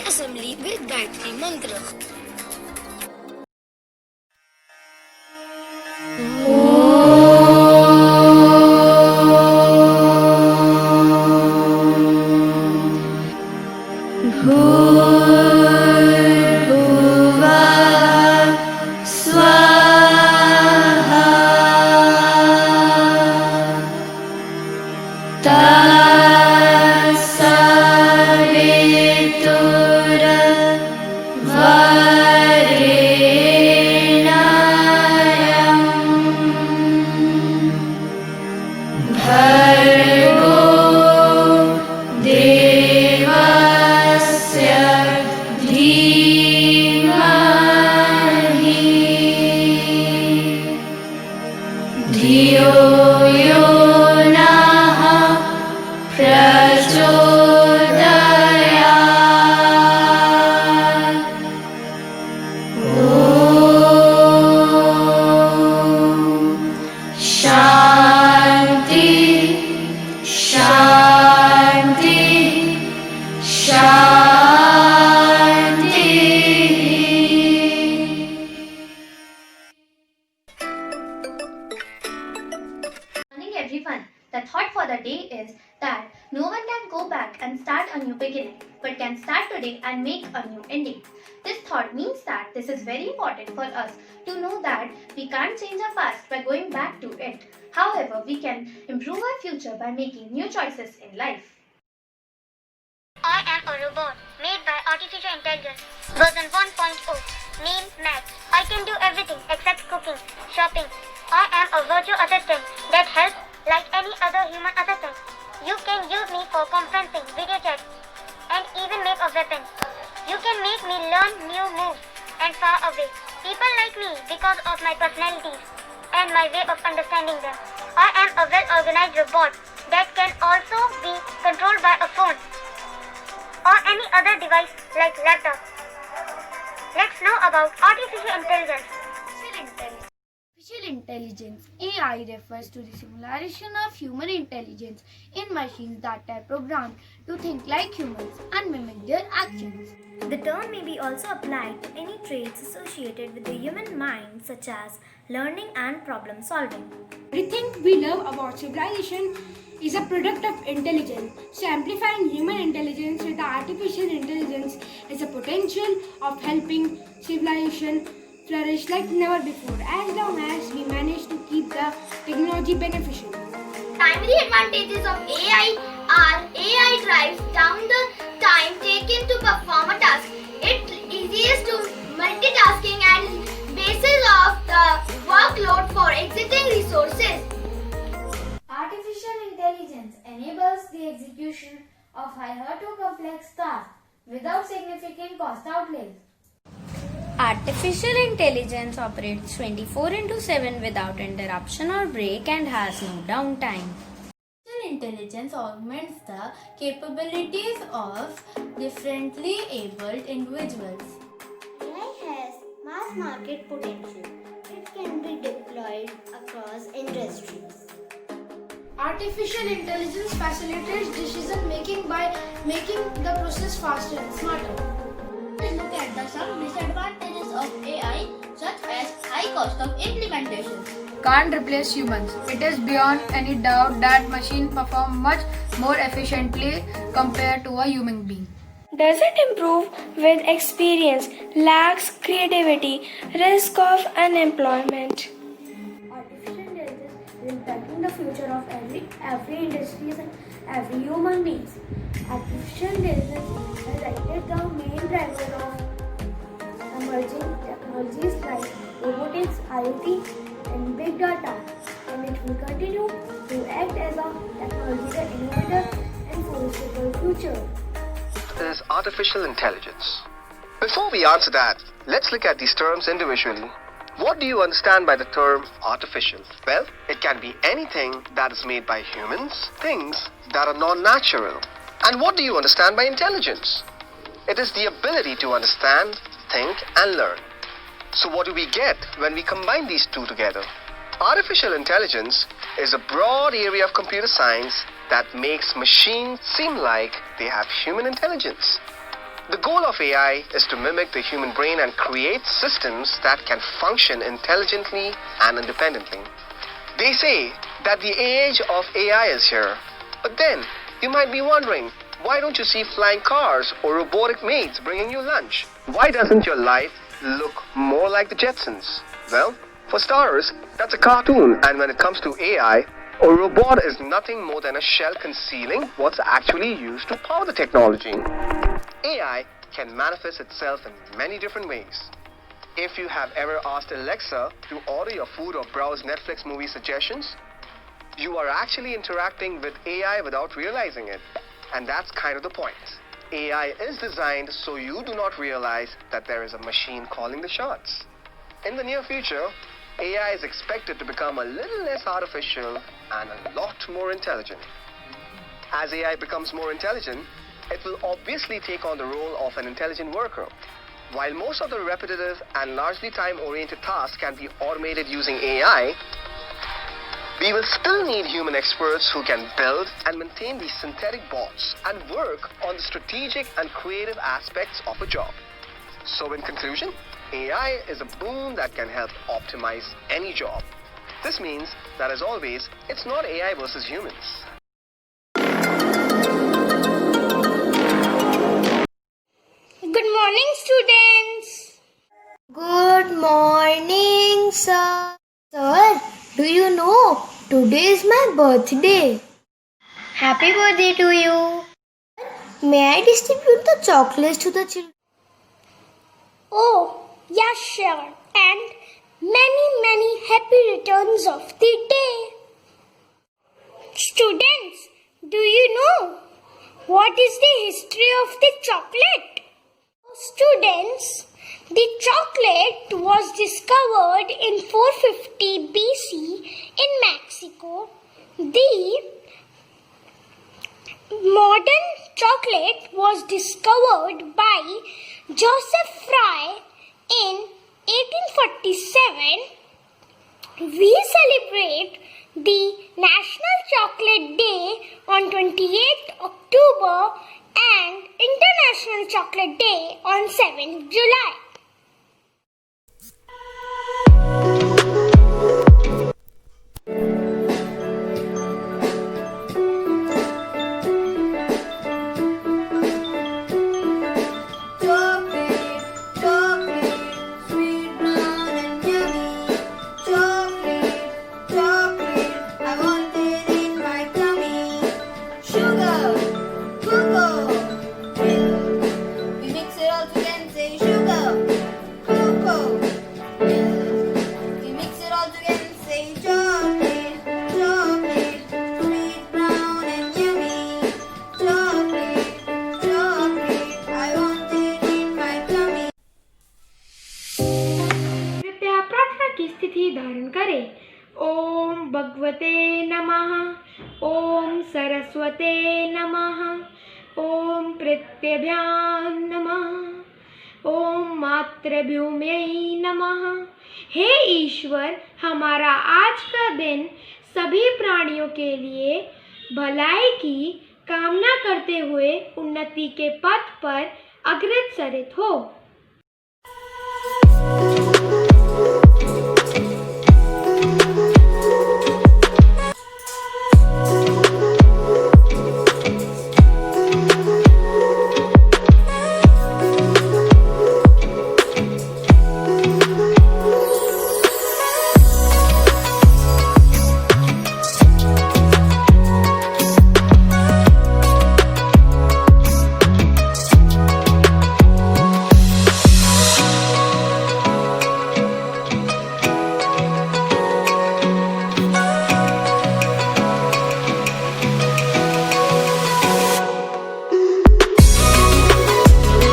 assembly with Gayatri Mantra. Morning everyone. The thought for the day is that no one can go back and start a new beginning, but can start today and make a new ending. This thought means that this is very important for us to know that we can't change our past by going back to it. However, we can improve our future by making new choices in life. I am a robot made by artificial intelligence version 1.0. Name Max. I can do everything except cooking, shopping. I am a virtual assistant that helps like any other human assistant. You can use me for conferencing, video chat, and even make a weapon. You can make me learn new moves and far away. People like me because of my personalities and my way of understanding them. I am a well-organized robot that can also be controlled by a phone or any other device like laptop. Let's know about artificial intelligence. Artificial intelligence (AI) refers to the simulation of human intelligence in machines that are programmed to think like humans and mimic their actions. The term may be also applied to any traits associated with the human mind, such as learning and problem solving. Everything we love about civilization is a product of intelligence. So amplifying human intelligence with artificial intelligence is a potential of helping civilization flourish like never before, as long as we manage to keep the technology beneficial. Primary advantages of AI are AI drives down the time taken to perform a task. It easiest to multitasking and basis of the workload for exiting resources. Artificial intelligence enables the execution of higher to complex tasks without significant cost outlays. Artificial intelligence operates 24/7 without interruption or break and has no downtime. Artificial intelligence augments the capabilities of differently abled individuals. AI has mass market potential. It can be deployed across industries. Artificial intelligence facilitates decision making by making the process faster and smarter. Let's look at some disadvantages of AI, such as high cost of implementation. Can't replace humans. It is beyond any doubt that machines perform much more efficiently compared to a human being. Doesn't improve with experience, lacks creativity, risk of unemployment. Artificial intelligence is impacting the future of every industry and every human being. Artificial intelligence has acted the main driver of emerging technologies like robotics, IoT, and big data, and it will continue to act as a technological innovator and foreseeable future. Is artificial intelligence. Before we answer that, let's look at these terms individually. What do you understand by the term artificial? Well, it can be anything that is made by humans, things that are non-natural. And what do you understand by intelligence? It is the ability to understand, think, and learn. So what do we get when we combine these two together? Artificial intelligence is a broad area of computer science that makes machines seem like they have human intelligence. The goal of AI is to mimic the human brain and create systems that can function intelligently and independently. They say that the age of AI is here. But then, you might be wondering, why don't you see flying cars or robotic maids bringing you lunch? Why doesn't your life look more like the Jetsons? Well, for starters, that's a cartoon, and when it comes to AI, a robot is nothing more than a shell concealing what's actually used to power the technology. AI can manifest itself in many different ways. If you have ever asked Alexa to order your food or browse Netflix movie suggestions, you are actually interacting with AI without realizing it. And that's kind of the point. AI is designed so you do not realize that there is a machine calling the shots. In the near future, AI is expected to become a little less artificial and a lot more intelligent. As AI becomes more intelligent, it will obviously take on the role of an intelligent worker. While most of the repetitive and largely time-oriented tasks can be automated using AI, we will still need human experts who can build and maintain these synthetic bots and work on the strategic and creative aspects of a job. So in conclusion, AI is a boon that can help optimize any job. This means that, as always, it's not AI versus humans. Good morning, students. Good morning, sir. Sir, do you know today is my birthday? Happy birthday to you. May I distribute the chocolates to the children? Oh, yeah, sure. And many happy returns of the day. Students, do you know what is the history of the chocolate? Students, the chocolate was discovered in 450 BC in Mexico. The modern chocolate was discovered by Joseph Fry in 1847. We celebrate the National Chocolate Day on 28th October and International Chocolate Day on 7th July. कृपया प्रार्थना की स्थिति धारण करें। ओम भगवते नमः। ओम सरस्वते नमः। ओम प्रत्यभ्यां नमः। ओम मातृभूम्यै नमः। हे ईश्वर, हमारा आज का दिन सभी प्राणियों के लिए भलाई की कामना करते हुए उन्नति के पथ पर अग्रसरित हो।